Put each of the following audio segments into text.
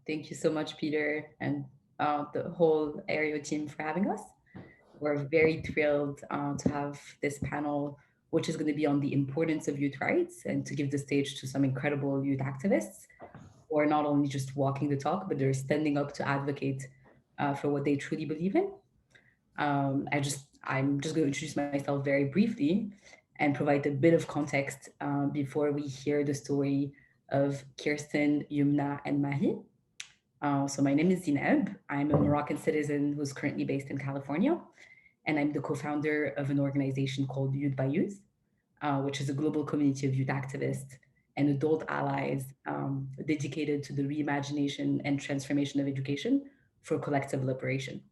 Thank you so much, Peter, and the whole AERO team for having us. We're very thrilled to have this panel, which is going to be on the importance of youth rights and to give the stage to some incredible youth activists who are not only just walking the talk, but they're standing up to advocate for what they truly believe in. I'm just going to introduce myself very briefly and provide a bit of context before we hear the story of Kyrstin, Yumna, and Mahi. So my name is Zineb. I'm a Moroccan citizen who's currently based in California, and I'm the co-founder of an organization called Youth by Youth, which is a global community of youth activists and adult allies dedicated to the reimagination and transformation of education for collective liberation.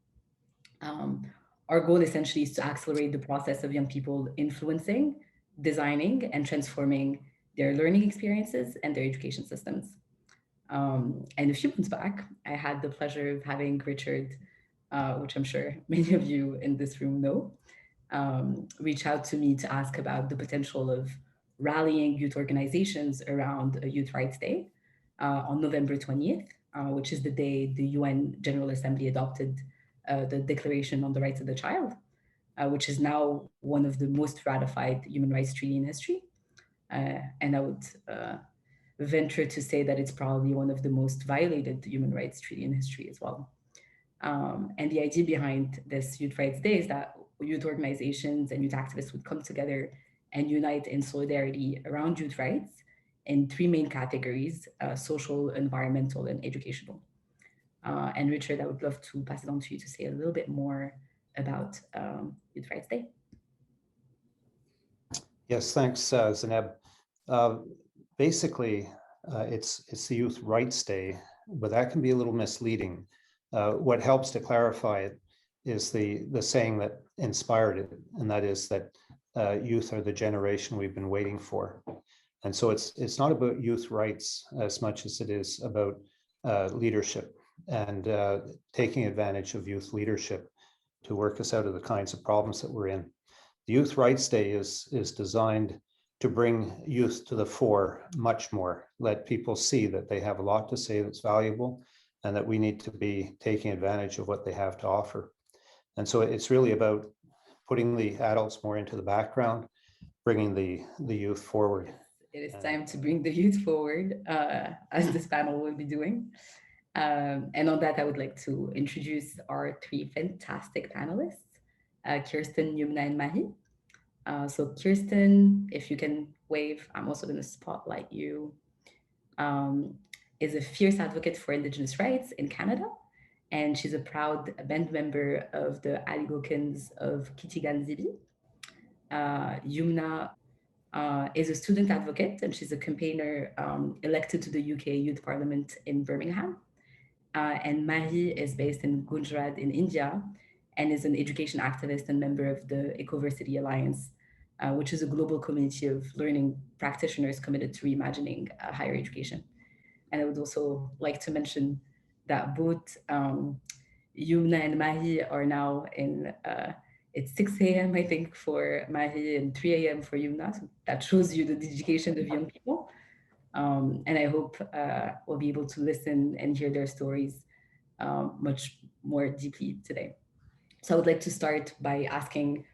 Um, our goal essentially is to accelerate the process of young people influencing, designing, and transforming their learning experiences and their education systems. And a few months back, I had the pleasure of having Richard, which I'm sure many of you in this room know, reach out to me to ask about the potential of rallying youth organizations around a Youth Rights Day on November 20th, which is the day the UN General Assembly adopted the Declaration on the Rights of the Child, which is now one of the most ratified human rights treaty in history. And I would venture to say that it's probably one of the most violated human rights treaty in history as well. And the idea behind this Youth Rights Day is that youth organizations and youth activists would come together and unite in solidarity around youth rights in three main categories: social, environmental, and educational. And Richard, I would love to pass it on to you to say a little bit more about Youth Rights Day. Yes, thanks, Zineb. Basically, it's the Youth Rights Day, but that can be a little misleading. What helps to clarify it is the saying that inspired it, and that is that youth are the generation we've been waiting for. And so it's not about youth rights as much as it is about leadership and taking advantage of youth leadership to work us out of the kinds of problems that we're in. The Youth Rights Day is designed to bring youth to the fore much more, let people see that they have a lot to say that's valuable and that we need to be taking advantage of what they have to offer. And so it's really about putting the adults more into the background, bringing the youth forward. It is time to bring the youth forward, as this panel will be doing. And on that, I would like to introduce our three fantastic panelists, Kyrstin, Yumna, and Mahi. So Kyrstin, if you can wave, I'm also going to spotlight you, is a fierce advocate for Indigenous rights in Canada. And she's a proud band member of the Aligokans of Kitigan Zibi. Yumna is a student advocate, and she's a campaigner elected to the UK Youth Parliament in Birmingham. And Mahi is based in Gujarat in India and is an education activist and member of the Ecoversity Alliance, which is a global community of learning practitioners committed to reimagining higher education. And I would also like to mention that both Yumna and Mahi are now in, it's 6 a.m. I think for Mahi and 3 a.m. for Yumna. So that shows you the dedication of young people. And I hope we'll be able to listen and hear their stories much more deeply today. So I would like to start by asking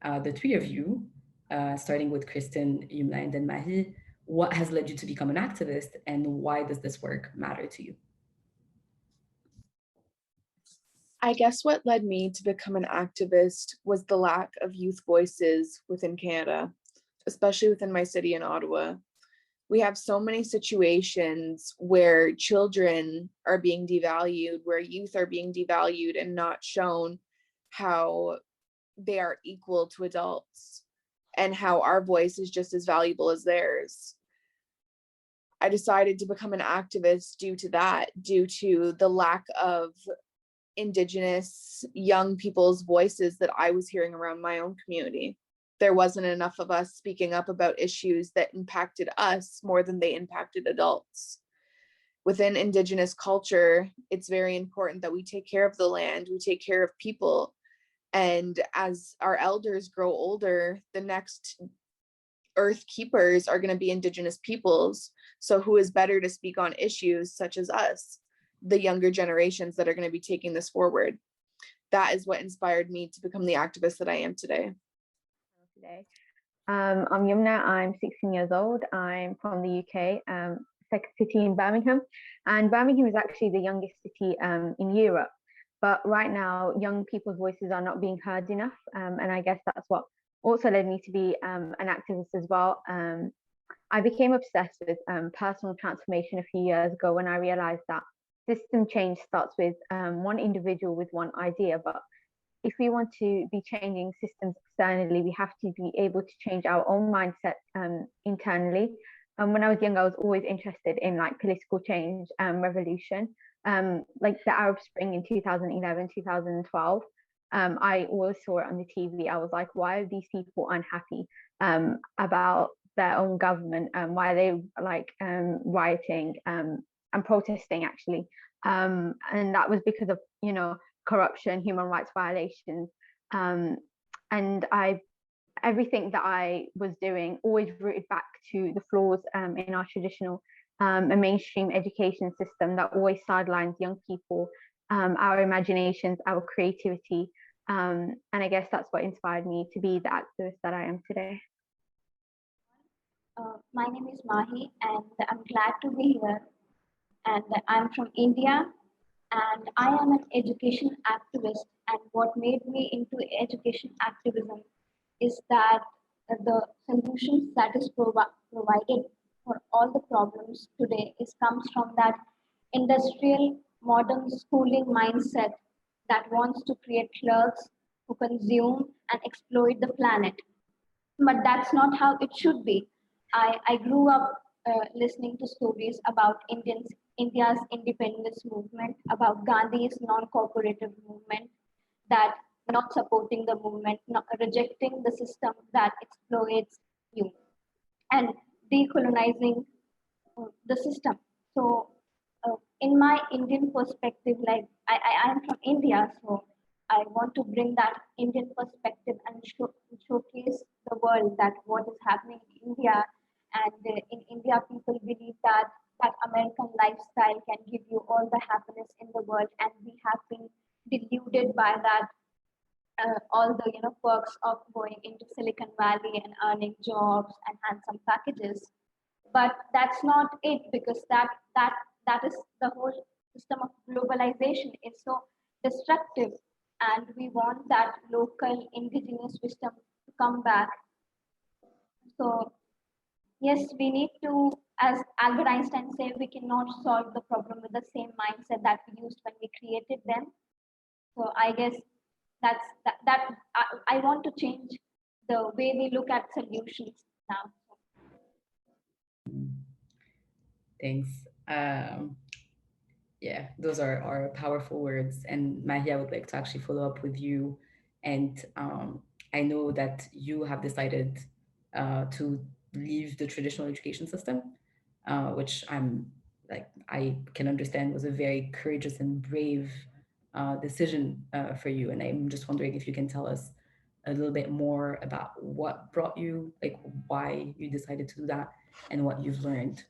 the three of you, starting with Kyrstin, Yumna, and then Mahi, what has led you to become an activist and why does this work matter to you? I guess what led me to become an activist was the lack of youth voices within Canada, especially within my city in Ottawa. We have so many situations where children are being devalued, where youth are being devalued and not shown how they are equal to adults and how our voice is just as valuable as theirs. I decided to become an activist due to that, due to the lack of Indigenous young people's voices that I was hearing around my own community. There wasn't enough of us speaking up about issues that impacted us more than they impacted adults. Within Indigenous culture, it's very important that we take care of the land, we take care of people. And as our elders grow older, the next earth keepers are going to be indigenous peoples. So who is better to speak on issues such as us, the younger generations that are going to be taking this forward? That is what inspired me to become the activist that I am today. I'm Yumna, I'm 16 years old. I'm from the UK, second city in Birmingham. And Birmingham is actually the youngest city in Europe. But right now, young people's voices are not being heard enough. And I guess that's what also led me to be an activist as well. I became obsessed with personal transformation a few years ago when I realized that system change starts with one individual with one idea. But if we want to be changing systems externally, we have to be able to change our own mindset internally. When I was young, I was always interested in like political change, revolution, like the Arab Spring in 2011, 2012. I always saw it on the TV. I was like, why are these people unhappy about their own government? Why are they like rioting and protesting actually? And that was because of, you know, corruption, human rights violations. And everything that I was doing always rooted back to the flaws in our traditional and mainstream education system that always sidelines young people, our imaginations, our creativity. And I guess that's what inspired me to be the activist that I am today. My name is Mahi, and I'm glad to be here. And I'm from India, and I am an education activist. And what made me into education activism is that the solutions that is provided for all the problems today comes from that industrial modern schooling mindset that wants to create clerks who consume and exploit the planet. But that's not how it should be. I grew up listening to stories about India's independence movement, about Gandhi's non-cooperative movement, that not supporting the movement, not rejecting the system that exploits you, and decolonizing the system. So in my Indian perspective, like I am from India, so I want to bring that Indian perspective and showcase the world that what is happening in India. And in India, people believe that American lifestyle can give you all the happiness in the world, and we have been deluded by that all the perks of going into Silicon Valley and earning jobs and handsome packages. But that's not it, because that is the whole system of globalization is so destructive, and we want that local indigenous wisdom to come back. So yes, we need to, as Albert Einstein said, we cannot solve the problem with the same mindset that we used when we created them. So I guess that's that I want to change the way we look at solutions now. Thanks. Yeah, those are powerful words. And Mahi, I would like to actually follow up with you. And I know that you have decided to leave the traditional education system, which I can understand was a very courageous and brave decision for you. And I'm just wondering if you can tell us a little bit more about what brought you, like why you decided to do that, and what you've learned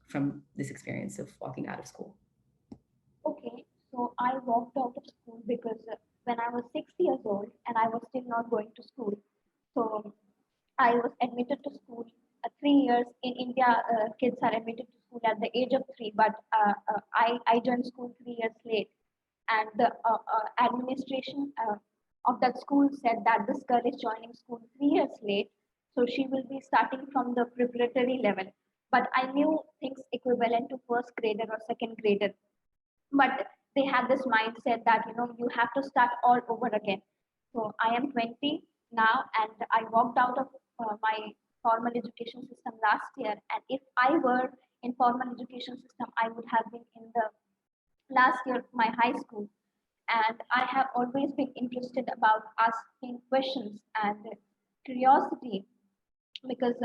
from this experience of walking out of school. Okay, so I walked out of school because when I was 6 years old and I was still not going to school. So I was admitted to school 3 years. In India, kids are admitted to school at the age of 3, but I joined school 3 years late. And the administration of that school said that this girl is joining school 3 years late, so she will be starting from the preparatory level. But I knew things equivalent to first grader or second grader. But they had this mindset that you have to start all over again. So I am 20 now, and I walked out of my formal education system last year. And if I were in formal education system, I would have been in the last year of my high school. And I have always been interested about asking questions and curiosity, because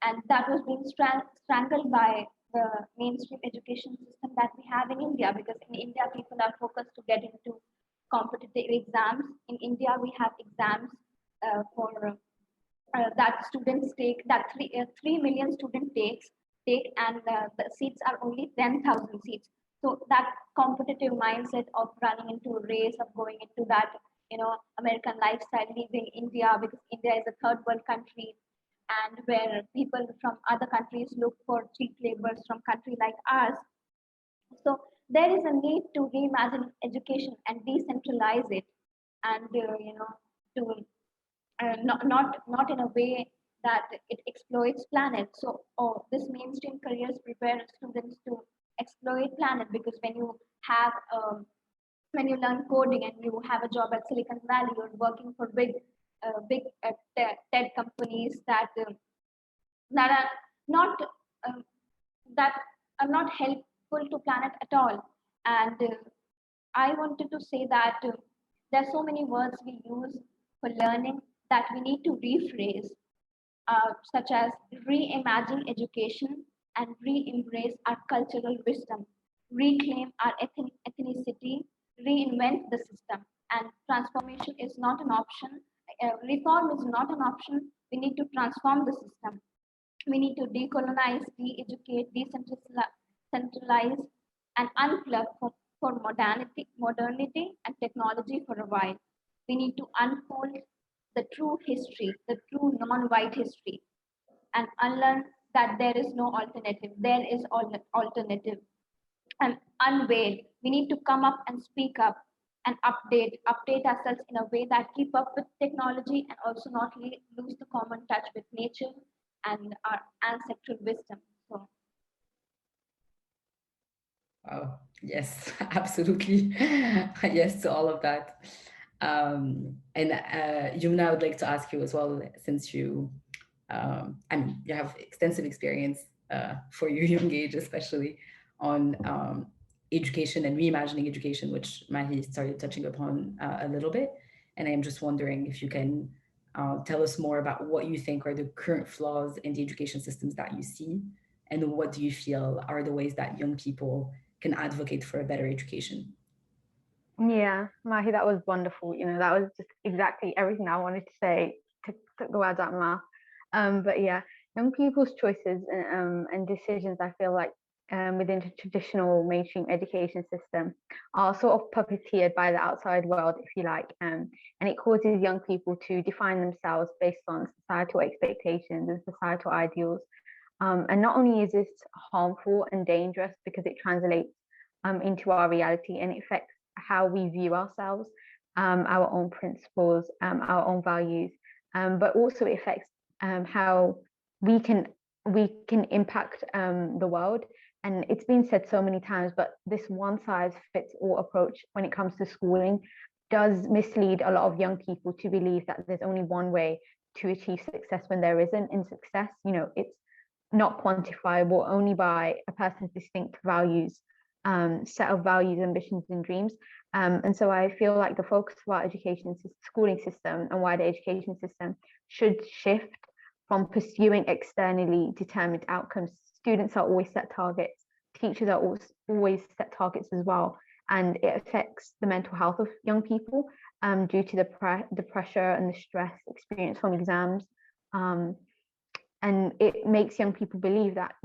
and that was being strangled by the mainstream education system that we have in India, because in India, people are focused to get into competitive exams. In India, we have exams for that students take, that 3 million students take, and the seats are only 10,000 seats. So that competitive mindset of running into a race, of going into that, American lifestyle, leaving India, because India is a third world country, and where people from other countries look for cheap laborers from country like ours. So there is a need to reimagine education and decentralize it, and to not in a way that it exploits planet. So, this mainstream careers prepare students to exploit planet, because have when you learn coding and you have a job at Silicon Valley, you're working for big tech companies that are not um, that are not helpful to planet at all. And I wanted to say that there are so many words we use for learning that we need to rephrase, such as reimagine education and re-embrace our cultural wisdom, reclaim our ethnicity, reinvent the system. And transformation is not an option. Reform is not an option. We need to transform the system. We need to decolonize, de-educate, decentralize, and unplug for modernity and technology for a while. We need to unfold the true history, the true non-white history, and unlearn that there is no alternative. There is alternative, and unveil. We need to come up and speak up and update ourselves in a way that keep up with technology, and also not lose the common touch with nature and our ancestral wisdom. So, Wow. Yes, absolutely. Yes to all of that. And Yumna, I would like to ask you as well, since you have extensive experience for your young age, especially on education and reimagining education, which Mahi started touching upon a little bit. And I am just wondering if you can tell us more about what you think are the current flaws in the education systems that you see, and what do you feel are the ways that young people can advocate for a better education. Yeah, Mahi, that was wonderful. That was just exactly everything I wanted to say. Took the words out of my mouth. But yeah, young people's choices and decisions, I feel like within the traditional mainstream education system are sort of puppeteered by the outside world, if you like, and it causes young people to define themselves based on societal expectations and societal ideals. And not only is this harmful and dangerous because it translates into our reality and it affects how we view ourselves, our own principles, our own values, but also it affects how we can impact the world. And it's been said so many times, but this one size fits all approach when it comes to schooling does mislead a lot of young people to believe that there's only one way to achieve success when there isn't. In success, it's not quantifiable only by a person's distinct values, set of values, ambitions, and dreams. And so I feel like the focus of our schooling system and wider education system should shift from pursuing externally determined outcomes. Students are always set targets. Teachers are always set targets as well. And it affects the mental health of young people due to the pressure and the stress experienced from exams. And it makes young people believe that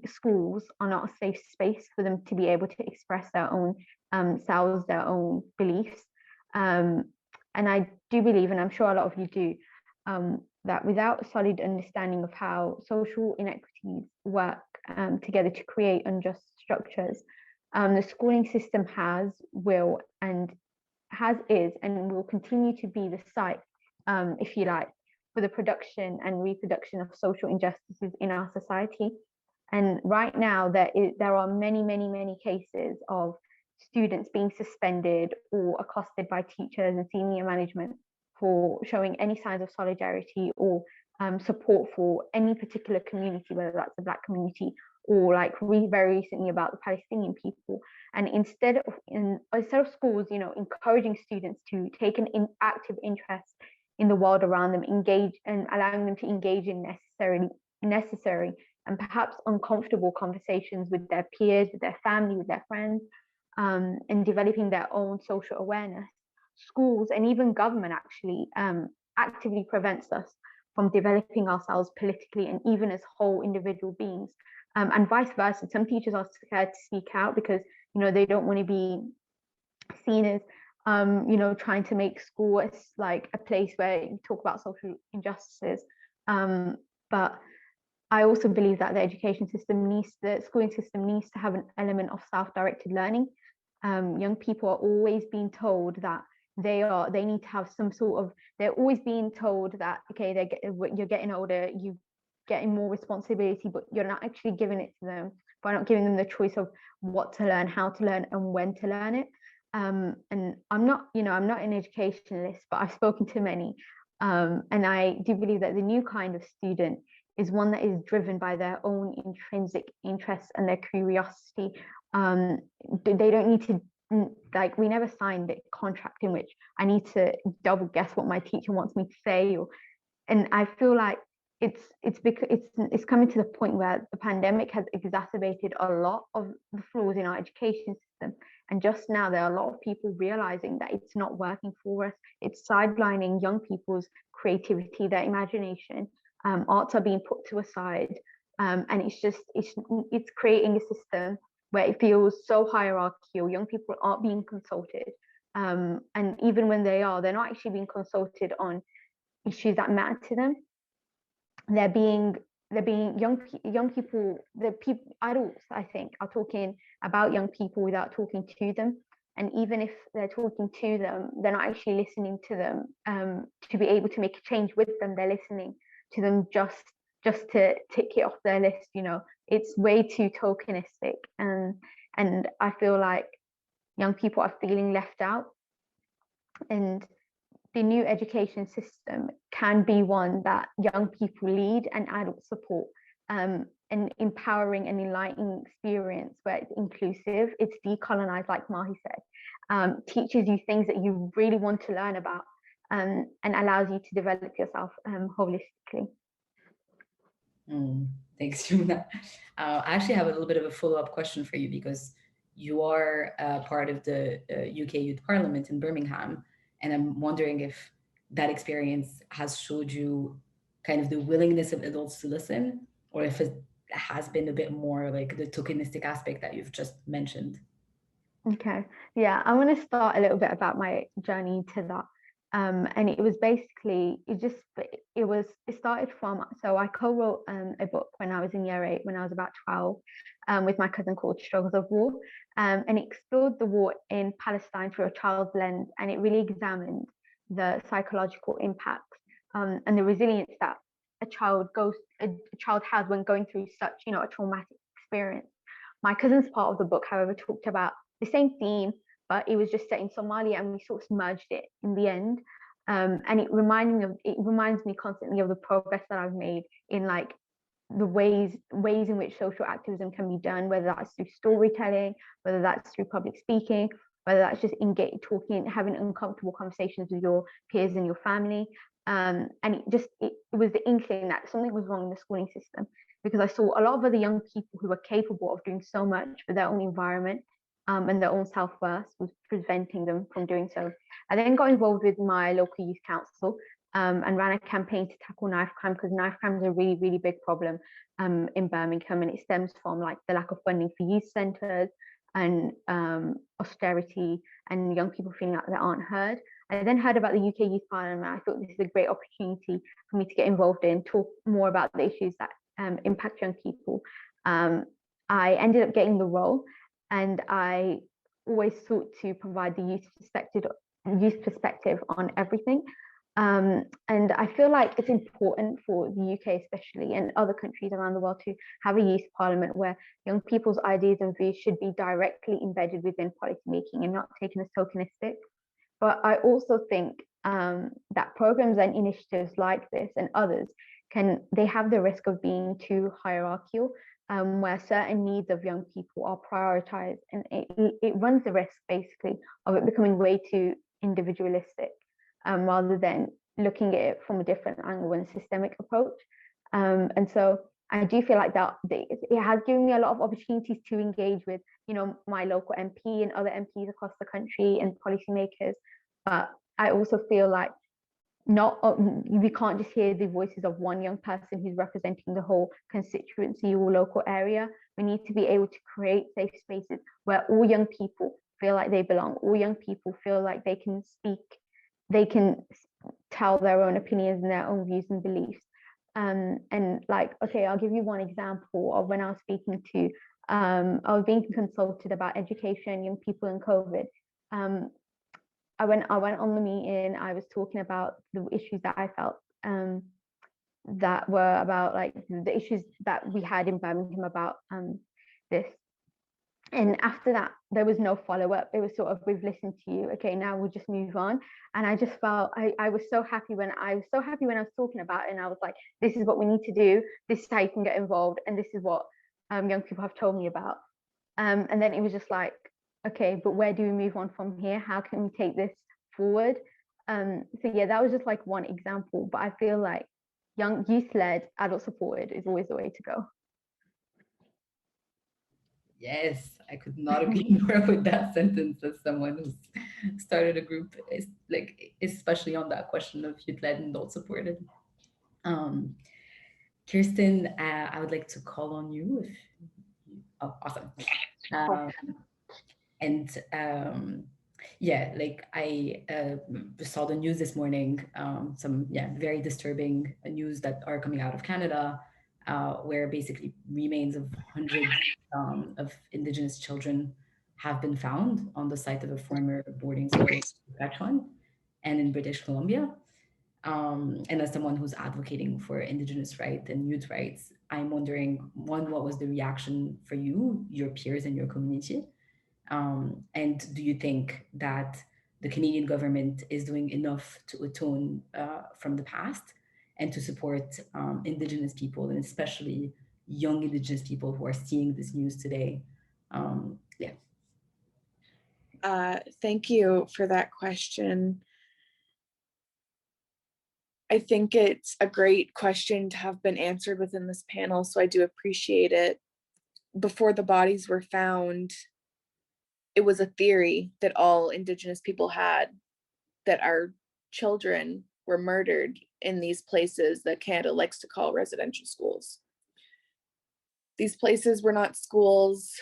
schools are not a safe space for them to be able to express their own selves, their own beliefs. And I do believe, and I'm sure a lot of you do, that without a solid understanding of how social inequities work together to create unjust structures, the schooling system is and will continue to be the site, if you like, for the production and reproduction of social injustices in our society. And right now, there are many, many, many cases of students being suspended or accosted by teachers and senior management for showing any signs of solidarity or support for any particular community, whether that's the Black community or like very recently about the Palestinian people. And instead of schools, encouraging students to take an active interest in the world around them, engage and allowing them to engage in necessary and perhaps uncomfortable conversations with their peers, with their family, with their friends, and developing their own social awareness. Schools and even government actually actively prevents us from developing ourselves politically and even as whole individual beings. And vice versa. Some teachers are scared to speak out because, they don't want to be seen as, trying to make school as like a place where you talk about social injustices. But I also believe that the schooling system needs to have an element of self-directed learning. Young people are always being told that they need to have some sort of, they're always being told that, okay, you're getting older, you're getting more responsibility, but you're not actually giving it to them, by not giving them the choice of what to learn, how to learn, and when to learn it. And I'm not an educationalist, but I've spoken to many. And I do believe that the new kind of student is one that is driven by their own intrinsic interests and their curiosity. They don't need to, like, we never signed a contract in which I need to double guess what my teacher wants me to say, and I feel like it's coming to the point where the pandemic has exacerbated a lot of the flaws in our education system. And just now there are a lot of people realizing that it's not working for us. It's sidelining young people's creativity, their imagination. Arts are being put to a side, and it's creating a system where it feels so hierarchical. Young people aren't being consulted, and even when they're not actually being consulted on issues that matter to them. They're being young people, adults, I think, are talking about young people without talking to them. And even if they're talking to them, they're not actually listening to them to be able to make a change with them. They're listening to them just to tick it off their list. It's way too tokenistic, and I feel like young people are feeling left out. And the new education system can be one that young people lead and adults support, an empowering and enlightening experience where it's inclusive, it's decolonized, like Mahi said, teaches you things that you really want to learn about, and allows you to develop yourself holistically. Thanks, Yumna. I actually have a little bit of a follow-up question for you, because you are part of the UK Youth Parliament in Birmingham, and I'm wondering if that experience has showed you kind of the willingness of adults to listen, or if it has been a bit more like the tokenistic aspect that you've just mentioned. Okay, yeah, I want to start a little bit about my journey to that. And it was basically, it started from, so I co-wrote a book when I was in year 8, when I was about 12, with my cousin, called Struggles of War. And it explored the war in Palestine through a child's lens, and it really examined the psychological impacts and the resilience that a child has when going through such, a traumatic experience. My cousin's part of the book, however, talked about the same theme, but it was just set in Somalia, and we sort of merged it in the end. And it reminds me constantly of the progress that I've made in like the ways in which social activism can be done, whether that's through storytelling, whether that's through public speaking, whether that's just talking, having uncomfortable conversations with your peers and your family. And it was the inkling that something was wrong in the schooling system, because I saw a lot of other young people who were capable of doing so much for their own environment, and their own self-worth was preventing them from doing so. I then got involved with my local youth council and ran a campaign to tackle knife crime, because knife crime is a really, really big problem in Birmingham, and it stems from like the lack of funding for youth centres and austerity and young people feeling like they aren't heard. I then heard about the UK Youth Parliament. I thought this is a great opportunity for me to get involved in, talk more about the issues that impact young people. I ended up getting the role, and I always sought to provide the youth perspective on everything. And I feel like it's important for the UK especially, and other countries around the world, to have a youth parliament where young people's ideas and views should be directly embedded within policy making and not taken as tokenistic. But I also think that programs and initiatives like this and others they have the risk of being too hierarchical, where certain needs of young people are prioritized, and it runs the risk basically of it becoming way too individualistic, rather than looking at it from a different angle and systemic approach. And so I do feel like that it has given me a lot of opportunities to engage with, my local MP and other MPs across the country and policymakers. But I also feel like we can't just hear the voices of one young person who's representing the whole constituency or local area. We need to be able to create safe spaces where all young people feel like they belong, all young people feel like they can speak, they can tell their own opinions and their own views and beliefs. And like, okay, I'll give you one example of when I was speaking to, I was being consulted about education, young people in COVID. I went on the meeting, I was talking about the issues that I felt that were about like the issues that we had in Birmingham about this. And after that, there was no follow-up. It was sort of, we've listened to you, okay, now we'll just move on. And I just felt, I was so happy when I was talking about it, and I was like, this is what we need to do, this is how you can get involved, and this is what young people have told me about. And then it was just like, okay, but where do we move on from here? How can we take this forward? So yeah, that was just like one example, but I feel like young youth-led, adult-supported is always the way to go. Yes, I could not agree more with that sentence as someone who's started a group, is like, especially on that question of youth-led and adult-supported. Kyrstin, I would like to call on you. Oh, awesome. Yeah, like I saw the news this morning, some very disturbing news that are coming out of Canada, where basically remains of hundreds of Indigenous children have been found on the site of a former boarding school in Saskatchewan and in British Columbia. And as someone who's advocating for Indigenous rights and youth rights, I'm wondering, one, what was the reaction for you, your peers, and your community? And do you think that the Canadian government is doing enough to atone from the past and to support Indigenous people, and especially young Indigenous people who are seeing this news today? Thank you for that question. I think it's a great question to have been answered within this panel, so I do appreciate it. Before the bodies were found, it was a theory that all Indigenous people had, that our children were murdered in these places that Canada likes to call residential schools. These places were not schools,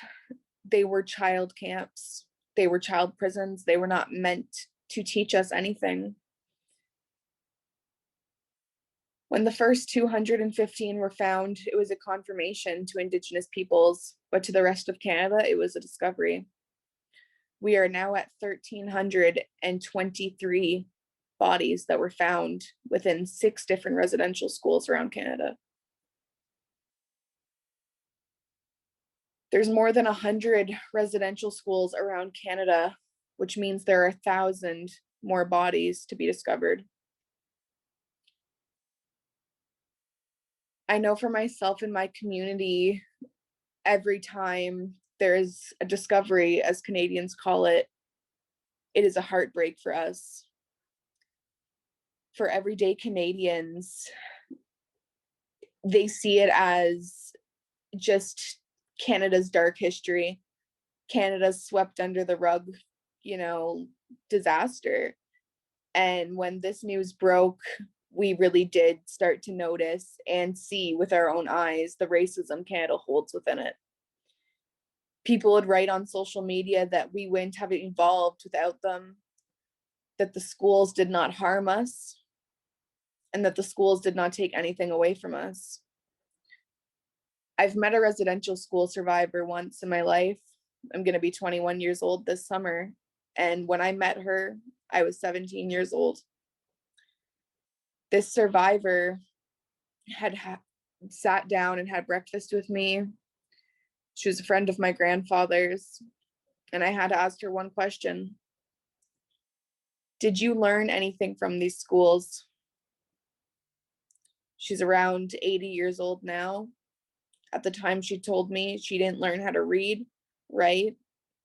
they were child camps, they were child prisons, they were not meant to teach us anything. When the first 215 were found, it was a confirmation to Indigenous peoples, but to the rest of Canada, it was a discovery. We are now at 1,323 bodies that were found within 6 different residential schools around Canada. There's more than 100 residential schools around Canada, which means there are 1,000 more bodies to be discovered. I know for myself and my community, every time there is a discovery, as Canadians call it, it is a heartbreak for us. For everyday Canadians, they see it as just Canada's dark history, Canada's swept under the rug, disaster. And when this news broke, we really did start to notice and see with our own eyes the racism Canada holds within it. People would write on social media that we wouldn't have evolved without them, that the schools did not harm us, and that the schools did not take anything away from us. I've met a residential school survivor once in my life. I'm going to be 21 years old this summer. And when I met her, I was 17 years old. This survivor had sat down and had breakfast with me. She was a friend of my grandfather's. And I had to ask her one question. Did you learn anything from these schools? She's around 80 years old now. At the time she told me she didn't learn how to read, write.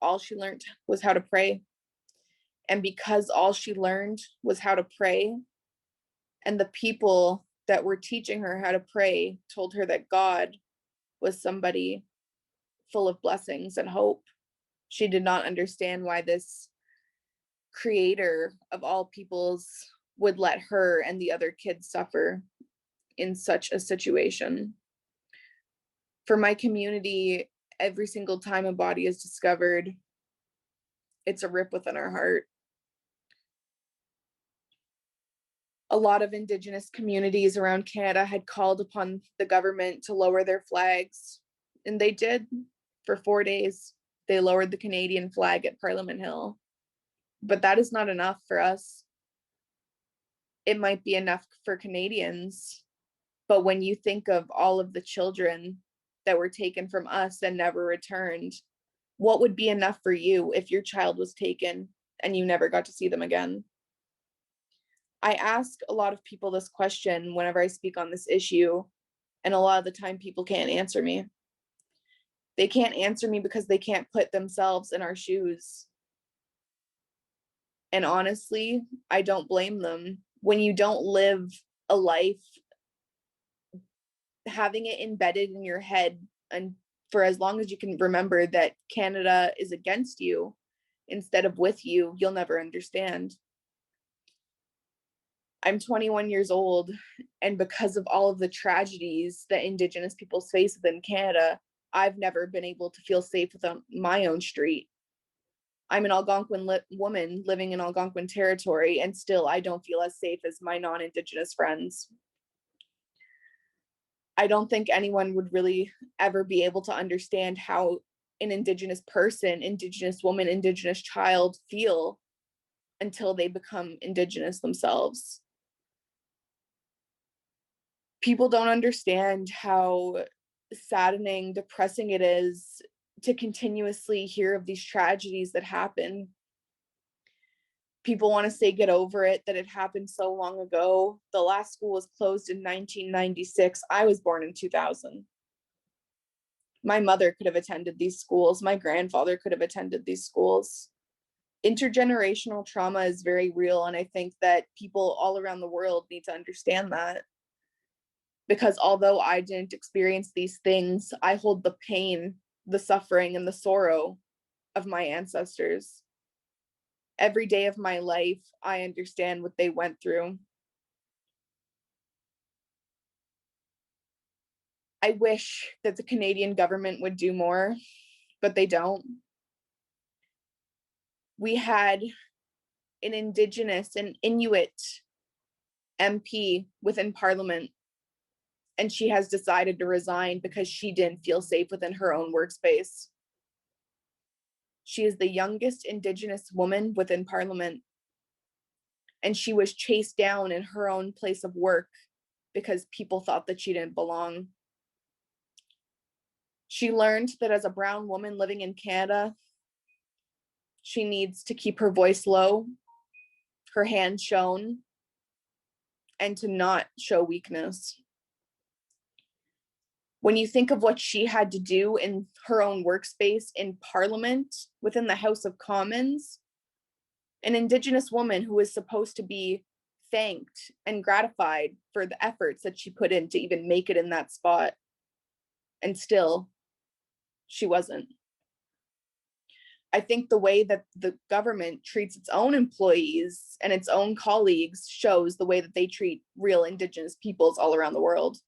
All she learned was how to pray. And because all she learned was how to pray, and the people that were teaching her how to pray told her that God was somebody full of blessings and hope, she did not understand why this creator of all people's would let her and the other kids suffer in such a situation. For my community, every single time a body is discovered, it's a rip within our heart. A lot of Indigenous communities around Canada had called upon the government to lower their flags, and they did. For 4 days. They lowered the Canadian flag at Parliament Hill. But that is not enough for us. It might be enough for Canadians, but when you think of all of the children that were taken from us and never returned, what would be enough for you if your child was taken and you never got to see them again? I ask a lot of people this question whenever I speak on this issue, and a lot of the time people can't answer me. They can't answer me because they can't put themselves in our shoes. And honestly, I don't blame them. When you don't live a life, having it embedded in your head, and for as long as you can remember that Canada is against you instead of with you, you'll never understand. I'm 21 years old, and because of all of the tragedies that Indigenous people face within Canada, I've never been able to feel safe within my own street. I'm an Algonquin woman living in Algonquin territory, and still I don't feel as safe as my non-Indigenous friends. I don't think anyone would really ever be able to understand how an Indigenous person, Indigenous woman, Indigenous child feel until they become Indigenous themselves. People don't understand how saddening, depressing it is to continuously hear of these tragedies that happen. People want to say get over it, that it happened so long ago. The last school was closed in 1996. I was born in 2000. My mother could have attended these schools. My grandfather could have attended these schools. Intergenerational trauma is very real, and I think that people all around the world need to understand that. Because although I didn't experience these things, I hold the pain, the suffering, and the sorrow of my ancestors. Every day of my life, I understand what they went through. I wish that the Canadian government would do more, but they don't. We had an Indigenous, an Inuit MP within Parliament, and she has decided to resign because she didn't feel safe within her own workspace. She is the youngest Indigenous woman within Parliament, and she was chased down in her own place of work because people thought that she didn't belong. She learned that as a brown woman living in Canada, she needs to keep her voice low, her hands shown, and to not show weakness. When you think of what she had to do in her own workspace in Parliament, within the House of Commons, an Indigenous woman who was supposed to be thanked and gratified for the efforts that she put in to even make it in that spot, and still, she wasn't. I think the way that the government treats its own employees and its own colleagues shows the way that they treat real Indigenous peoples all around the world.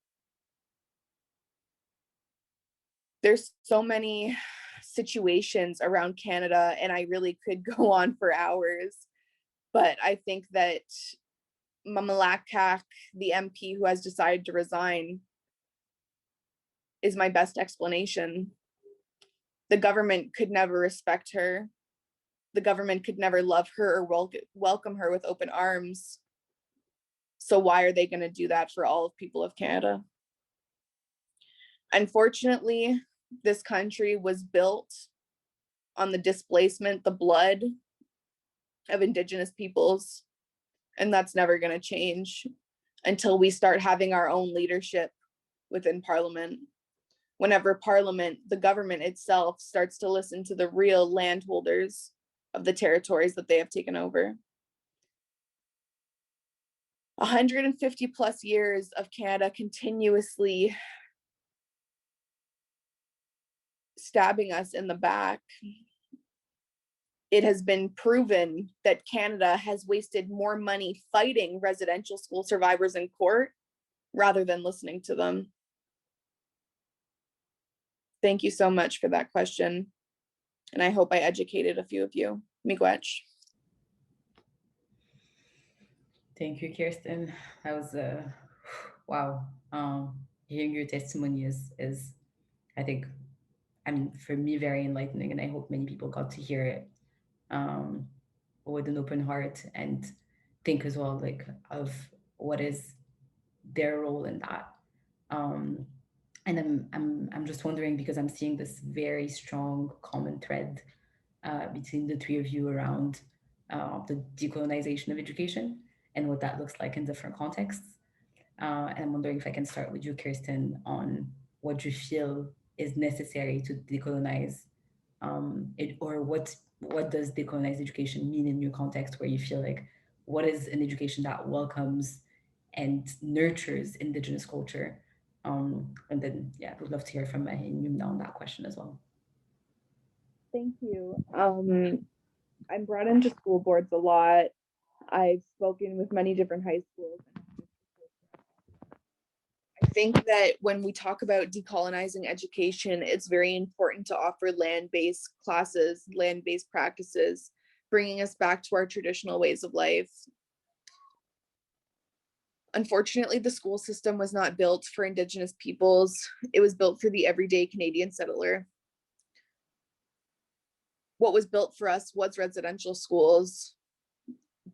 There's so many situations around Canada, and I really could go on for hours, but I think that Mamalakak, the MP who has decided to resign, is my best explanation. The government could never respect her. The government could never love her or welcome her with open arms. So why are they going to do that for all of people of Canada? Unfortunately, this country was built on the displacement, the blood of Indigenous peoples, and that's never going to change until we start having our own leadership within Parliament. Whenever Parliament, the government itself, starts to listen to the real landholders of the territories that they have taken over. 150 plus years of Canada continuously stabbing us in the back. it has been proven that Canada has wasted more money fighting residential school survivors in court rather than listening to them. Thank you so much for that question. And I hope I educated a few of you. Miigwech. Thank you, Kyrstin. That was wow. Hearing your testimony is I think, I mean, for me, very enlightening, and I hope many people got to hear it with an open heart and think as well, like, of what is their role in that. And I'm just wondering, because I'm seeing this very strong common thread between the three of you around the decolonization of education and what that looks like in different contexts. And I'm wondering if I can start with you, Kyrstin, on what you feel is necessary to decolonize it, or what does decolonized education mean in your context, where you feel like, what is an education that welcomes and nurtures Indigenous culture? And then, yeah, I would love to hear from Mahi and Yumna on that question as well. Thank you. I'm brought into school boards a lot. I've spoken with many different high schools. I think that when we talk about decolonizing education, it's very important to offer land-based classes, land-based practices, bringing us back to our traditional ways of life. Unfortunately, the school system was not built for Indigenous peoples. It was built for the everyday Canadian settler. What was built for us was residential schools.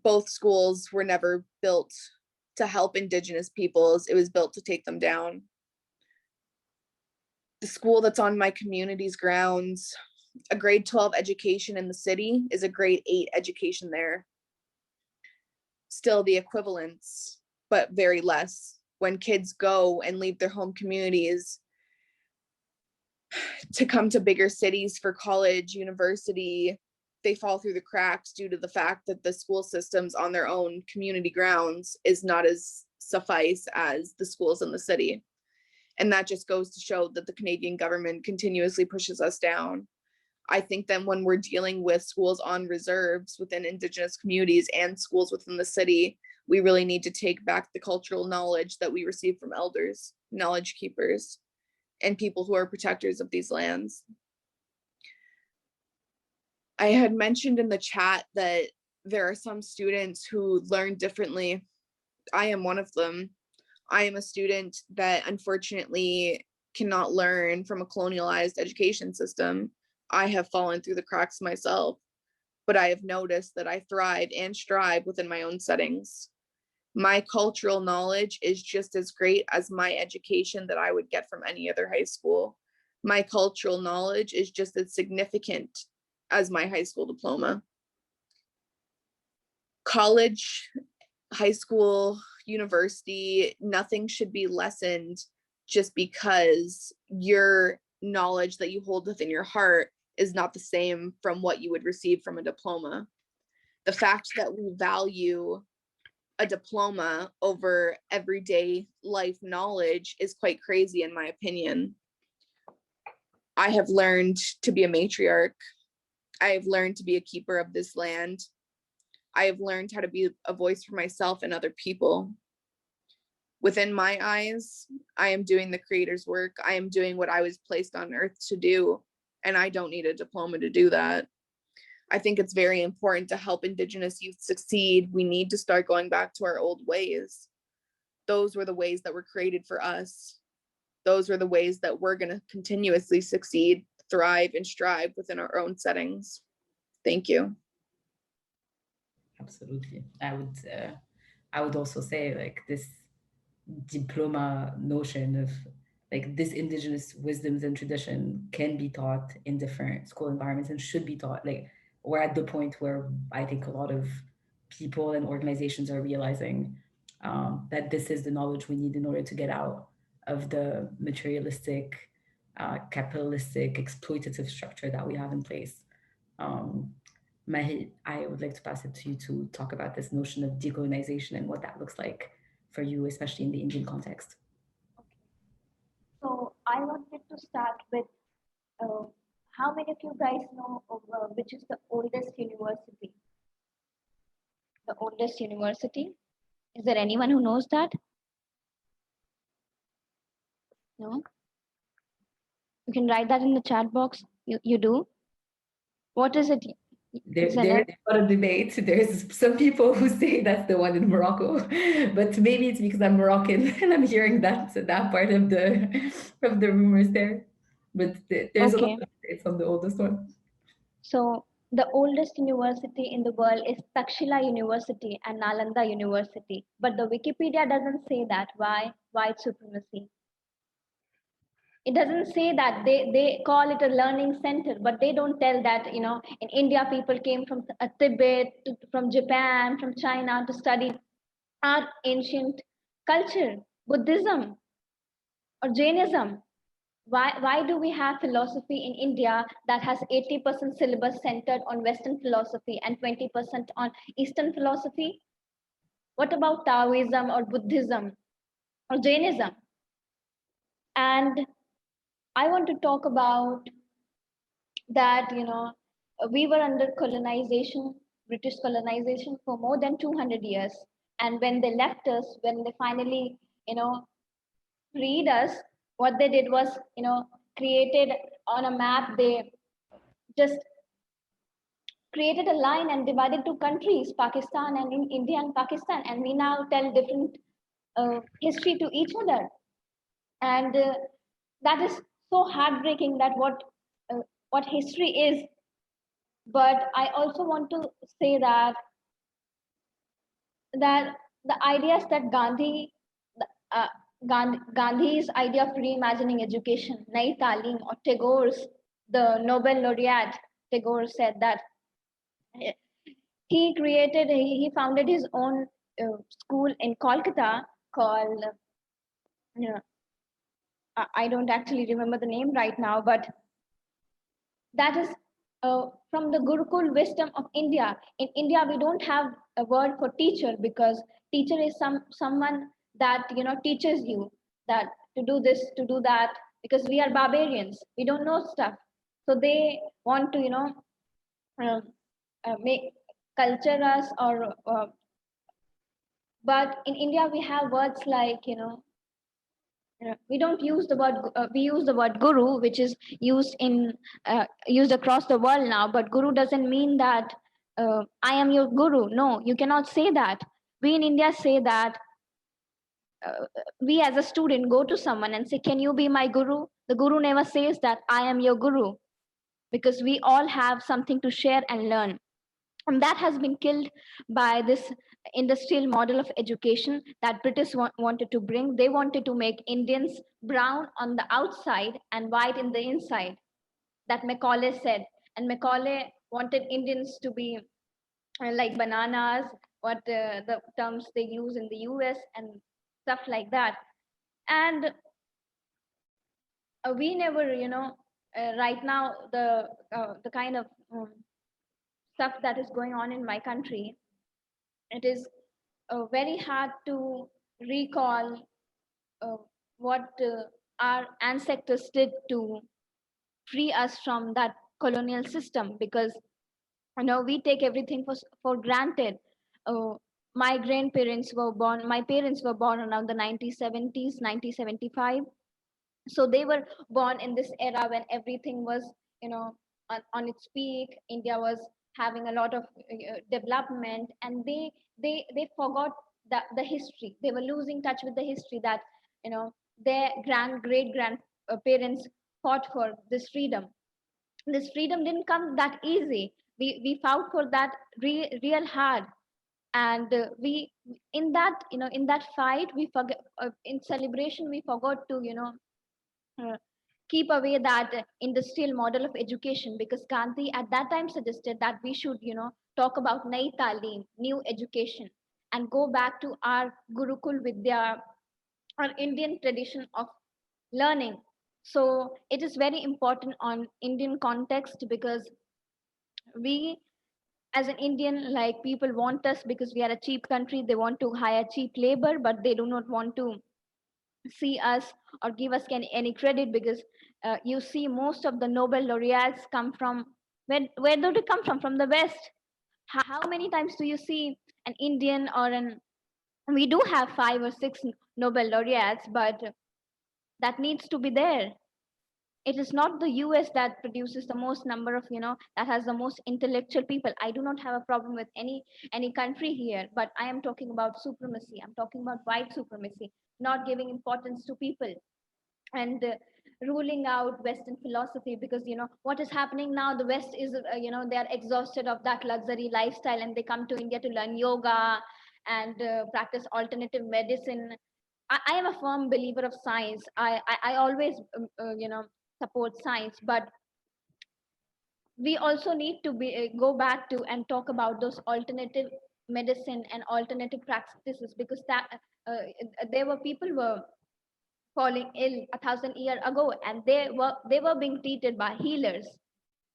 Both schools were never built to help Indigenous peoples. It was built to take them down. The school that's on my community's grounds, a grade 12 education in the city is a grade 8 education there. Still the equivalence, but very less. When kids go and leave their home communities to come to bigger cities for college, university, they fall through the cracks due to the fact that the school systems on their own community grounds is not as suffice as the schools in the city. And that just goes to show that the Canadian government continuously pushes us down. I think that when we're dealing with schools on reserves within Indigenous communities and schools within the city, we really need to take back the cultural knowledge that we receive from elders, knowledge keepers, and people who are protectors of these lands. I had mentioned in the chat that there are some students who learn differently. I am one of them. I am a student that unfortunately cannot learn from a colonialized education system. I have fallen through the cracks myself, but I have noticed that I thrive and strive within my own settings. My cultural knowledge is just as great as my education that I would get from any other high school. My cultural knowledge is just as significant as my high school diploma. College, high school, university, nothing should be lessened just because your knowledge that you hold within your heart is not the same from what you would receive from a diploma. The fact that we value a diploma over everyday life knowledge is quite crazy, in my opinion. I have learned to be a matriarch. I have learned to be a keeper of this land. I have learned how to be a voice for myself and other people. Within my eyes, I am doing the Creator's work. I am doing what I was placed on earth to do, and I don't need a diploma to do that. I think it's very important to help Indigenous youth succeed. We need to start going back to our old ways. Those were the ways that were created for us. Those are the ways that we're going to continuously succeed, thrive, and strive within our own settings. Thank you. Absolutely. I would also say, like, this diploma notion of, like, this Indigenous wisdoms and tradition can be taught in different school environments and should be taught. Like, we're at the point where I think a lot of people and organizations are realizing that this is the knowledge we need in order to get out of the materialistic, capitalistic, exploitative structure that we have in place. Mahi, I would like to pass it to you to talk about this notion of decolonization and what that looks like for you, especially in the Indian context. Okay. So I wanted to start with how many of you guys know which is the oldest university? The oldest university? Is there anyone who knows that? No? You can write that in the chat box. You do? What is it? There's Zineb? a lot of debate. There's some people who say that's the one in Morocco, but maybe it's because I'm Moroccan and I'm hearing that part of the rumors there. But there's a lot Okay. of debates on the oldest one. So the oldest university in the world is Takshila University and Nalanda University. But the Wikipedia doesn't say that. Why? White supremacy. It doesn't say that. They call it a learning center, but they don't tell that, in India, people came from Tibet, from Japan, from China to study our ancient culture, Buddhism or Jainism. Why do we have philosophy in India that has 80% syllabus centered on Western philosophy and 20% on Eastern philosophy? What about Taoism or Buddhism or Jainism? And I want to talk about that, we were under colonization, British colonization for more than 200 years. And when they left us, when they finally, freed us, what they did was, created on a map, they just created a line and divided two countries, Pakistan and India and Pakistan. And we now tell different history to each other. And that is so heartbreaking that what history is. But I also want to say that the ideas that uh, Gandhi's idea of reimagining education, Nai Talim, or Tagore's, the Nobel laureate Tagore said that he founded his own school in Kolkata called, I don't actually remember the name right now, but that is from the Gurukul wisdom of India. In India, we don't have a word for teacher because teacher is someone that teaches you that to do this, to do that, because we are barbarians. We don't know stuff, so they want to make culture us or. But in India, we have words like we don't use the word we use the word guru, which is used across the world now, but guru doesn't mean that I am your guru. No, you cannot say that. We in India say that we as a student go to someone and say, can you be my guru? The guru never says that I am your guru, because we all have something to share and learn. And that has been killed by this industrial model of education that British wanted to bring. They wanted to make Indians brown on the outside and white in the inside. That Macaulay said. And Macaulay wanted Indians to be like bananas, what the terms they use in the US and stuff like that. And we never, right now, the kind of stuff that is going on in my country, it is very hard to recall what our ancestors did to free us from that colonial system, because we take everything for granted. My parents were born around the 1970s, 1975. So they were born in this era when everything was on its peak. India was having a lot of development, and they forgot the history. They were losing touch with the history that their great grandparents fought for this freedom. This freedom didn't come that easy. We fought for that real hard. And we in that fight, we forget in celebration, we forgot to keep away that industrial model of education, because Gandhi at that time suggested that we should talk about Nai Talim, new education, and go back to our Gurukul Vidya, our Indian tradition of learning. So it is very important on Indian context, because we as an Indian, like, people want us because we are a cheap country. They want to hire cheap labor, but they do not want to see us or give us any credit, because you see most of the Nobel laureates come from, where do they come from? From the West. How many times do you see an Indian or an, we do have 5 or 6 Nobel laureates, but that needs to be there. It is not the US that produces the most number of, that has the most intellectual people. I do not have a problem with any country here, but I am talking about supremacy. I'm talking about white supremacy, not giving importance to people, and ruling out Western philosophy, because what is happening now, the West is they are exhausted of that luxury lifestyle, and they come to India to learn yoga and practice alternative medicine. I am a firm believer of science. I always support science, but we also need to go back to and talk about those alternative medicine and alternative practices, because that there were people were falling ill 1,000 years ago, and they were being treated by healers.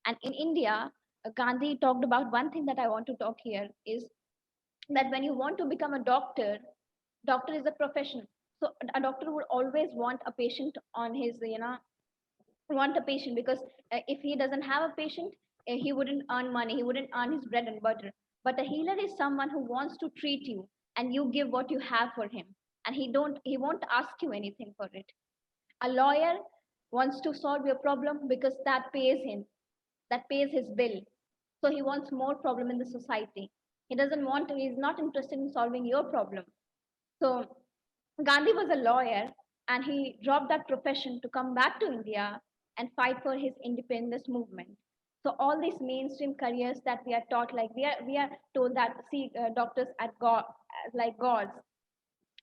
And in India, Gandhi talked about one thing that I want to talk here is that when you want to become a doctor, doctor is a profession. So a doctor would always want a patient on his, want a patient, because if he doesn't have a patient, he wouldn't earn money, he wouldn't earn his bread and butter. But a healer is someone who wants to treat you, and you give what you have for him, and he won't ask you anything for it. A lawyer wants to solve your problem because that pays him, that pays his bill. So he wants more problem in the society. He doesn't want to, he's not interested in solving your problem. So Gandhi was a lawyer, and he dropped that profession to come back to India and fight for his independence movement. So all these mainstream careers that we are taught, like we are told that see doctors at God as like gods,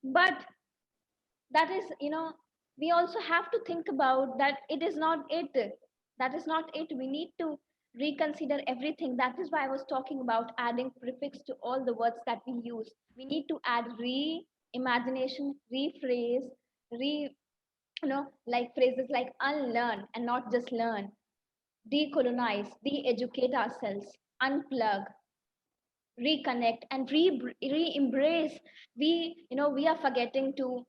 but that is, we also have to think about that it is not it. That is not it. We need to reconsider everything. That is why I was talking about adding prefix to all the words that we use. We need to add imagination, rephrase, like phrases like unlearn and not just learn, decolonize, de-educate ourselves, unplug, reconnect, and re-embrace. We are forgetting to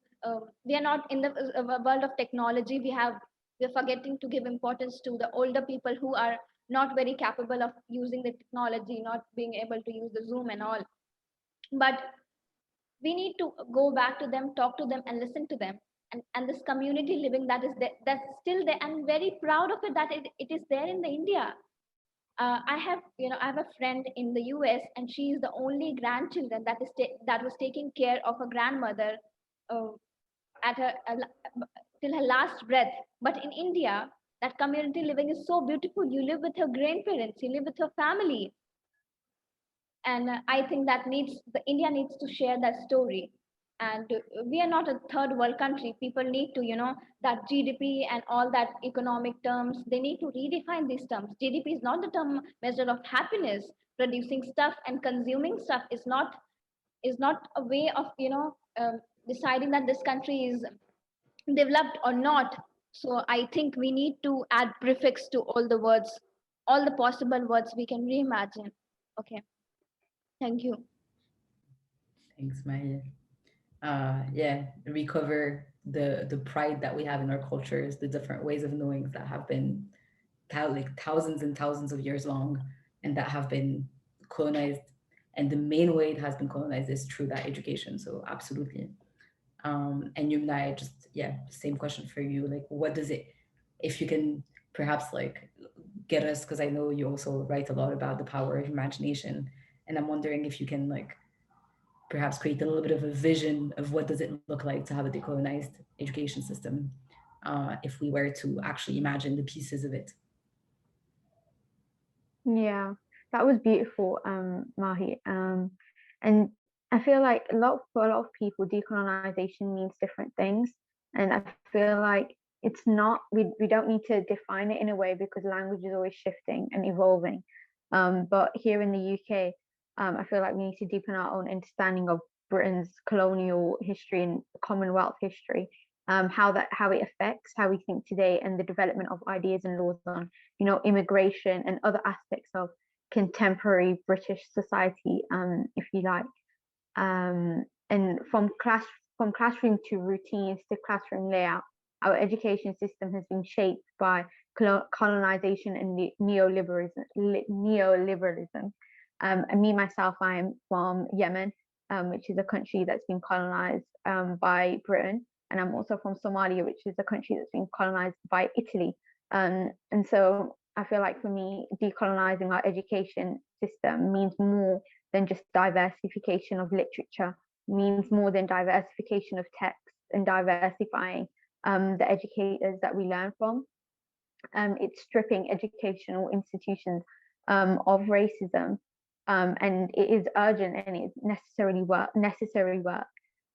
we are not in the world of technology. We're forgetting to give importance to the older people who are not very capable of using the technology, not being able to use the Zoom and all. But we need to go back to them, talk to them, and listen to them. And this community living that is there, that's still there. I'm very proud of it that it is there in the India. I have a friend in the US, and she is the only grandchildren that was taking care of her grandmother uh, at till her last breath. But in India, that community living is so beautiful. You live with her grandparents, you live with her family, and I think that the India needs to share that story. And we are not a third world country. People need to, that GDP and all that economic terms, they need to redefine these terms. GDP is not the term measure of happiness. Producing stuff and consuming stuff is not a way of, deciding that this country is developed or not. So I think we need to add prefix to all the words, all the possible words we can reimagine. Okay, thank you. Thanks, Mahi. Yeah, recover the pride that we have in our cultures, the different ways of knowing that have been like thousands and thousands of years long, and that have been colonized. And the main way it has been colonized is through that education. So absolutely. And Yumna, just same question for you. Like, what does it, if you can perhaps like get us, because I know you also write a lot about the power of imagination, and I'm wondering if you can like perhaps create a little bit of a vision of what does it look like to have a decolonized education system, if we were to actually imagine the pieces of it. Yeah, that was beautiful, Mahi. And I feel like for a lot of people, decolonization means different things. And I feel like it's not, we don't need to define it in a way, because language is always shifting and evolving. But here in the UK, I feel like we need to deepen our own understanding of Britain's colonial history and Commonwealth history, how it affects how we think today, and the development of ideas and laws on, immigration and other aspects of contemporary British society, if you like. And from classroom to routines to classroom layout, our education system has been shaped by colonization and neoliberalism. And me, myself, I am from Yemen, which is a country that's been colonized by Britain. And I'm also from Somalia, which is a country that's been colonized by Italy. And so I feel like for me, decolonizing our education system means more than just diversification of literature, means more than diversification of text and diversifying the educators that we learn from. It's stripping educational institutions of racism, and it is urgent and it's necessary work.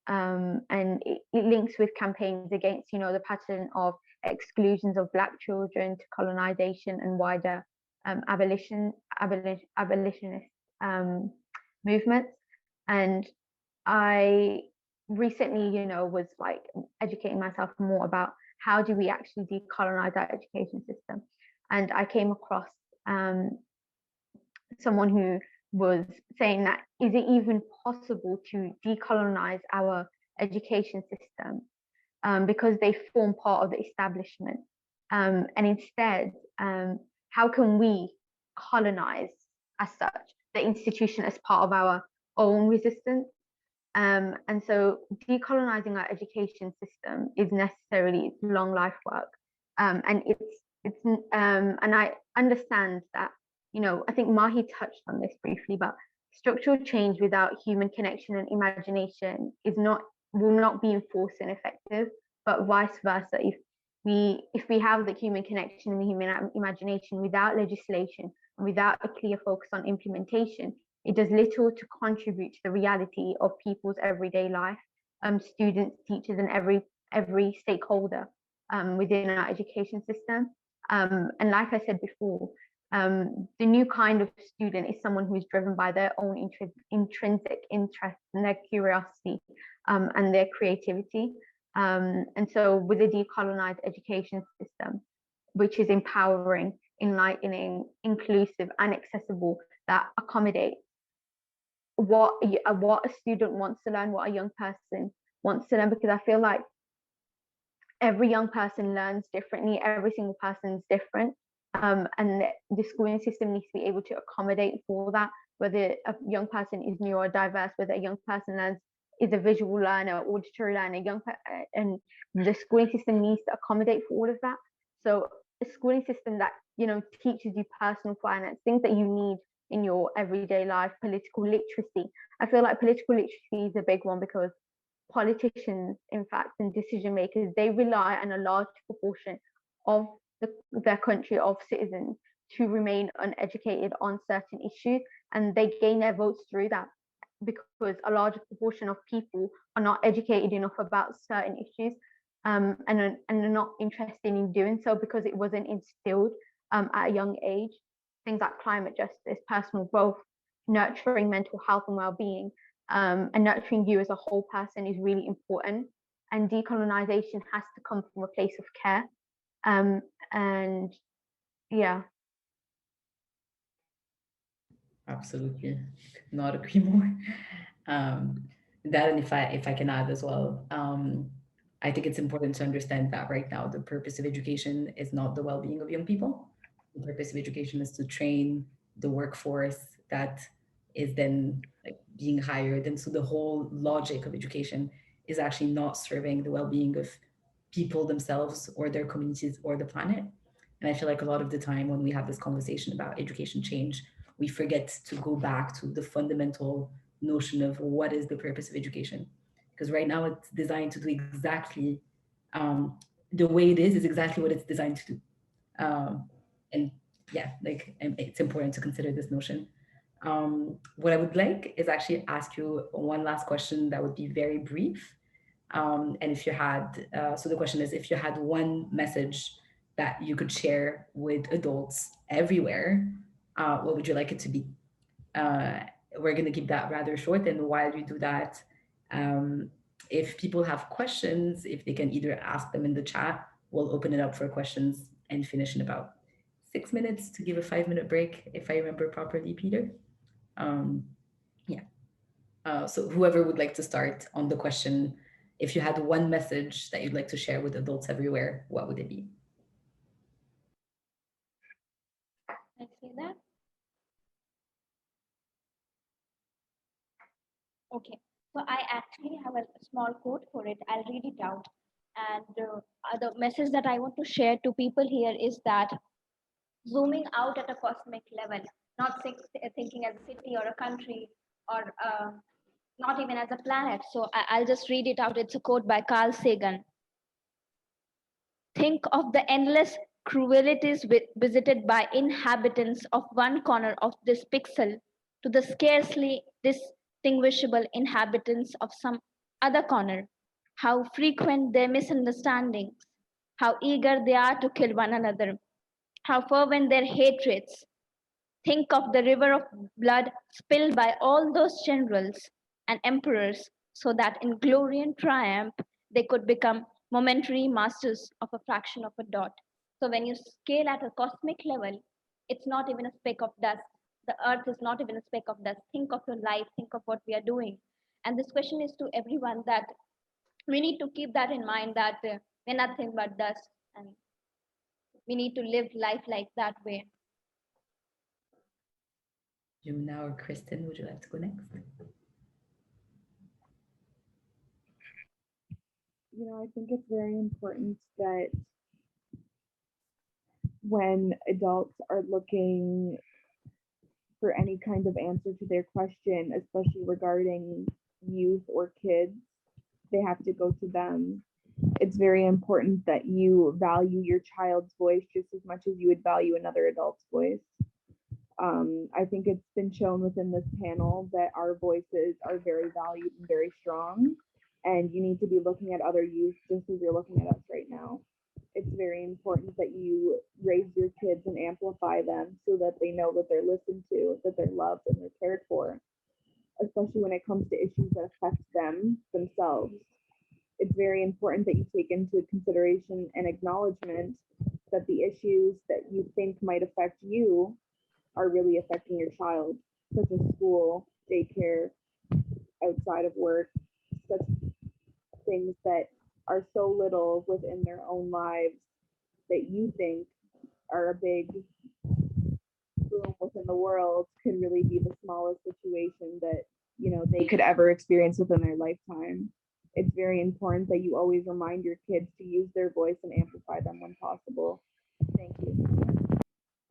And it links with campaigns against, the pattern of exclusions of Black children to colonization and wider abolitionist movements. And I recently, was like educating myself more about how do we actually decolonize our education system. And I came across someone who was saying that, is it even possible to decolonize our education system because they form part of the establishment? And instead, how can we colonize as such the institution as part of our own resistance? And so decolonizing our education system is necessarily long life work. And and I understand that, I think Mahi touched on this briefly, but structural change without human connection and imagination will not be enforced and effective, but vice versa. If we have the human connection and the human imagination without legislation and without a clear focus on implementation, it does little to contribute to the reality of people's everyday life, students, teachers, and every stakeholder within our education system. And like I said before, the new kind of student is someone who is driven by their own intrinsic interests and their curiosity and their creativity. And so with a decolonized education system, which is empowering, enlightening, inclusive, and accessible, that accommodates what a student wants to learn, what a young person wants to learn, because I feel like every young person learns differently, every single person is different. And the schooling system needs to be able to accommodate for that, whether a young person is neurodiverse, whether a young person is a visual learner, auditory learner, and the schooling system needs to accommodate for all of that. So a schooling system that, teaches you personal finance, things that you need in your everyday life, political literacy. I feel like political literacy is a big one because politicians, in fact, and decision makers, they rely on a large proportion of their country, of citizens, to remain uneducated on certain issues, and they gain their votes through that because a larger proportion of people are not educated enough about certain issues, and are not interested in doing so because it wasn't instilled at a young age. Things like climate justice, personal growth, nurturing mental health and well-being, and nurturing you as a whole person is really important. And decolonization has to come from a place of care. And yeah. Absolutely, not agree more. That, and if I can add as well, I think it's important to understand that right now the purpose of education is not the well-being of young people. The purpose of education is to train the workforce that is then like being hired, and so the whole logic of education is actually not serving the well-being of people themselves or their communities or the planet. And I feel like a lot of the time when we have this conversation about education change, we forget to go back to the fundamental notion of what is the purpose of education. Because right now it's designed to do exactly the way it is exactly what it's designed to do. And yeah, like it's important to consider this notion. What I would like is actually ask you one last question that would be very brief. And if you had, so the question is, if you had one message that you could share with adults everywhere, what would you like it to be? We're going to keep that rather short. And while we do that, if people have questions, if they can either ask them in the chat, we'll open it up for questions and finish in about 6 minutes to give a 5-minute break, if I remember properly, Peter. Yeah. So whoever would like to start on the question, if you had one message that you'd like to share with adults everywhere, what would it be? I say that. Okay, so I actually have a small quote for it. I'll read it out. And the message that I want to share to people here is that zooming out at a cosmic level, not thinking as a city or a country or not even as a planet. So I'll just read it out. It's a quote by Carl Sagan. Think of the endless cruelties visited by inhabitants of one corner of this pixel to the scarcely distinguishable inhabitants of some other corner. How frequent their misunderstandings, how eager they are to kill one another, how fervent their hatreds. Think of the river of blood spilled by all those generals and emperors so that in glory and triumph they could become momentary masters of a fraction of a dot. So when you scale at a cosmic level, it's not even a speck of dust. The earth is not even a speck of dust. Think of your life, think of what we are doing. And this question is to everyone that we need to keep that in mind, that we're nothing but dust, and we need to live life like that way. Yumna or Kyrstin, would you like to go next? You know, I think it's very important that when adults are looking for any kind of answer to their question, especially regarding youth or kids, they have to go to them. It's very important that you value your child's voice just as much as you would value another adult's voice. I think it's been shown within this panel that our voices are very valued and very strong, and you need to be looking at other youth just as you're looking at us right now. It's very important that you raise your kids and amplify them so that they know that they're listened to, that they're loved and they're cared for, especially when it comes to issues that affect them themselves. It's very important that you take into consideration and acknowledgement that the issues that you think might affect you are really affecting your child, such as school, daycare, outside of work, such things that are so little within their own lives that you think are a big boom within the world can really be the smallest situation that, you know, they could ever experience within their lifetime. It's very important that you always remind your kids to use their voice and amplify them when possible. Thank you.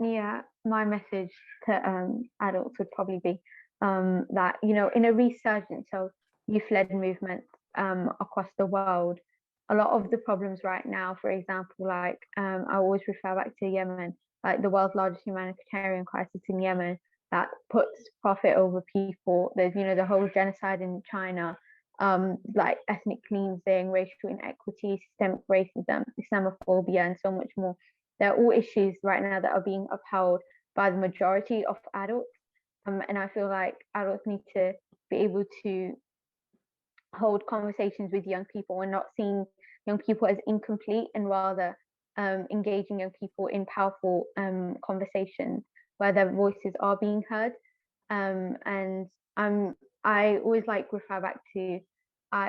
Yeah, my message to adults would probably be that, you know, in a resurgence of youth-led movements across the world, a lot of the problems right now, for example, like I always refer back to Yemen, like the world's largest humanitarian crisis in Yemen that puts profit over people. There's, you know, the whole genocide in China, like ethnic cleansing, racial inequity, systemic racism, Islamophobia, and so much more. They're all issues right now that are being upheld by the majority of adults. And I feel like adults need to be able to hold conversations with young people and not seeing young people as incomplete, and rather engaging young people in powerful conversations where their voices are being heard. And I always like refer back to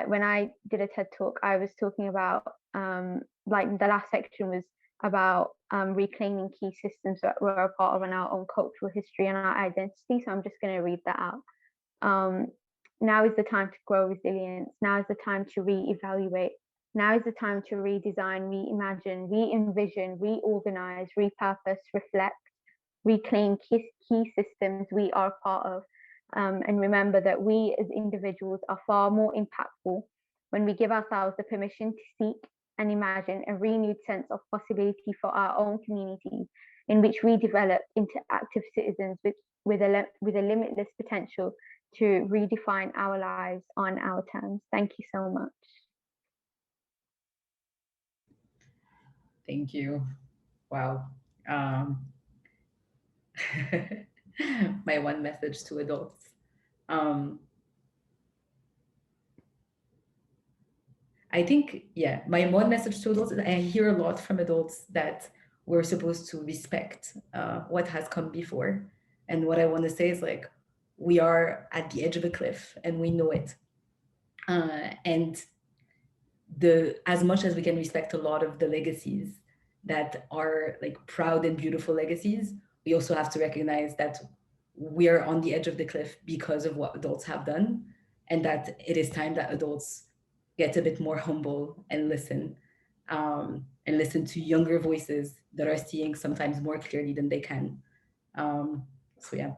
when I did a TED talk, I was talking about like the last section was about reclaiming key systems that we're a part of in our own cultural history and our identity. So I'm just going to read that out. Now is the time to grow resilience. Now is the time to reevaluate. Now is the time to redesign, reimagine, re-envision, reorganize, repurpose, reflect, reclaim key systems we are part of. And remember that we as individuals are far more impactful when we give ourselves the permission to seek and imagine a renewed sense of possibility for our own communities, in which we develop into active citizens with a limitless potential to redefine our lives on our terms. Thank you so much. Thank you. Wow. My one message to adults. I think, yeah, my one message to adults is I hear a lot from adults that we're supposed to respect what has come before. And what I want to say is, like, we are at the edge of a cliff and we know it. And as much as we can respect a lot of the legacies that are like proud and beautiful legacies, we also have to recognize that we are on the edge of the cliff because of what adults have done, and that it is time that adults get a bit more humble and listen to younger voices that are seeing sometimes more clearly than they can. So yeah,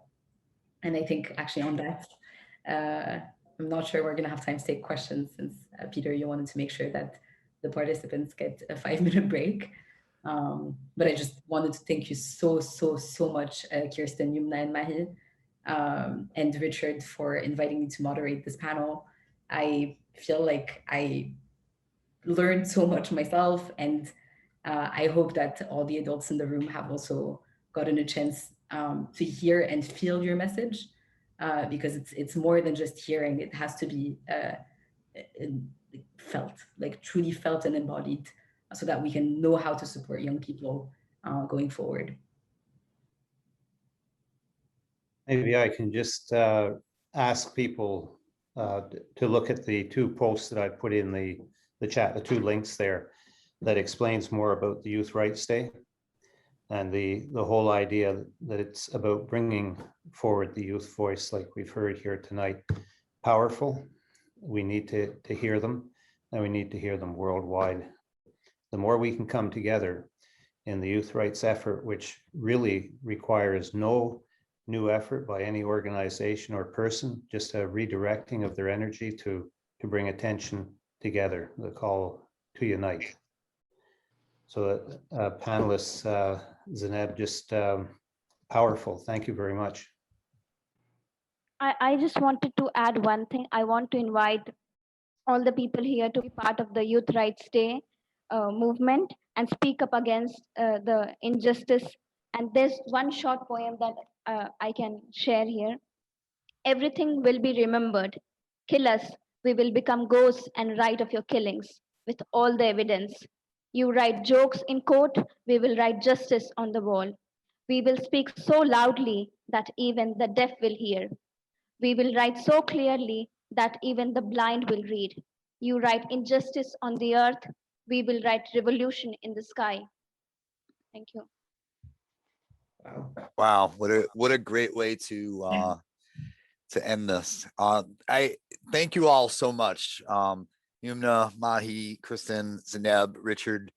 and I think actually on that, I'm not sure we're going to have time to take questions since Peter, you wanted to make sure that the participants get a 5-minute break. But I just wanted to thank you so much, Kyrstin, Yumna, and Mahi, and Richard for inviting me to moderate this panel. I feel like I learned so much myself, and I hope that all the adults in the room have also gotten a chance to hear and feel your message, because it's more than just hearing. It has to be felt, like truly felt and embodied, so that we can know how to support young people going forward. Maybe I can just ask people to look at the 2 posts that I put in the chat, the 2 links there that explains more about the Youth Rights Day and the whole idea that it's about bringing forward the youth voice, like we've heard here tonight. Powerful. We need to hear them, and we need to hear them worldwide. The more we can come together in the youth rights effort, which really requires no new effort by any organization or person, just a redirecting of their energy to bring attention together, the call to unite. So panelists, Zineb, just powerful. Thank you very much. I just wanted to add one thing. I want to invite all the people here to be part of the Youth Rights Day movement and speak up against the injustice. And there's one short poem that I can share here. Everything will be remembered. Kill us, we will become ghosts and write of your killings with all the evidence. You write jokes in court, we will write justice on the wall. We will speak so loudly that even the deaf will hear. We will write so clearly that even the blind will read. You write injustice on the earth, we will write revolution in the sky. Thank you. Wow, what a great way to end this. I thank you all so much. Yumna, Mahi, Kyrstin, Zineb, Richard,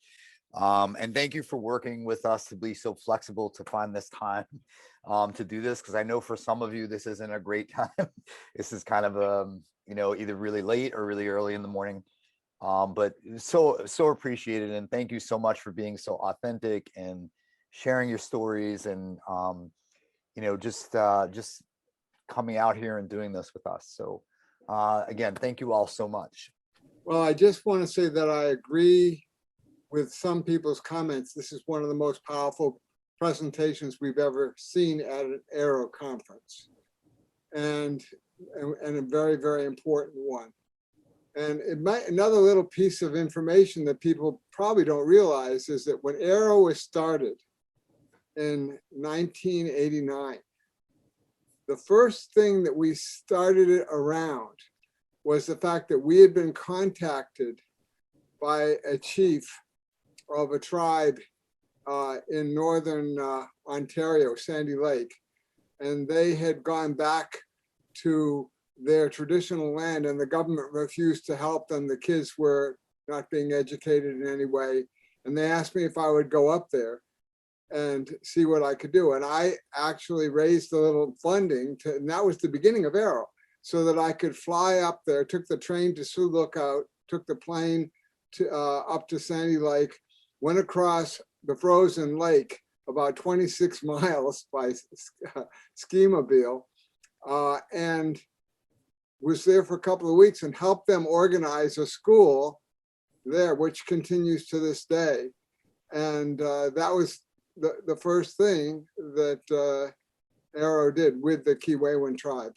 and thank you for working with us to be so flexible to find this time to do this, because I know for some of you this isn't a great time. This is kind of either really late or really early in the morning, but so appreciated, and thank you so much for being so authentic and sharing your stories, and just coming out here and doing this with us. So again, thank you all so much. Well, I just want to say that I agree with some people's comments. This is one of the most powerful presentations we've ever seen at an AERO conference, and a very, very important one. And another little piece of information that people probably don't realize is that when AERO was started in 1989, the first thing that we started it around was the fact that we had been contacted by a chief of a tribe in northern Ontario, Sandy Lake, and they had gone back to their traditional land, and the government refused to help them. The kids were not being educated in any way, and they asked me if I would go up there and see what I could do. And I actually raised a little funding and that was the beginning of AERO, so that I could fly up there, took the train to Sioux Lookout, took the plane to up to Sandy Lake, went across the frozen lake about 26 miles by ski mobile, and was there for a couple of weeks and helped them organize a school there, which continues to this day. And that was the first thing that AERO did with the Kiwewan tribe.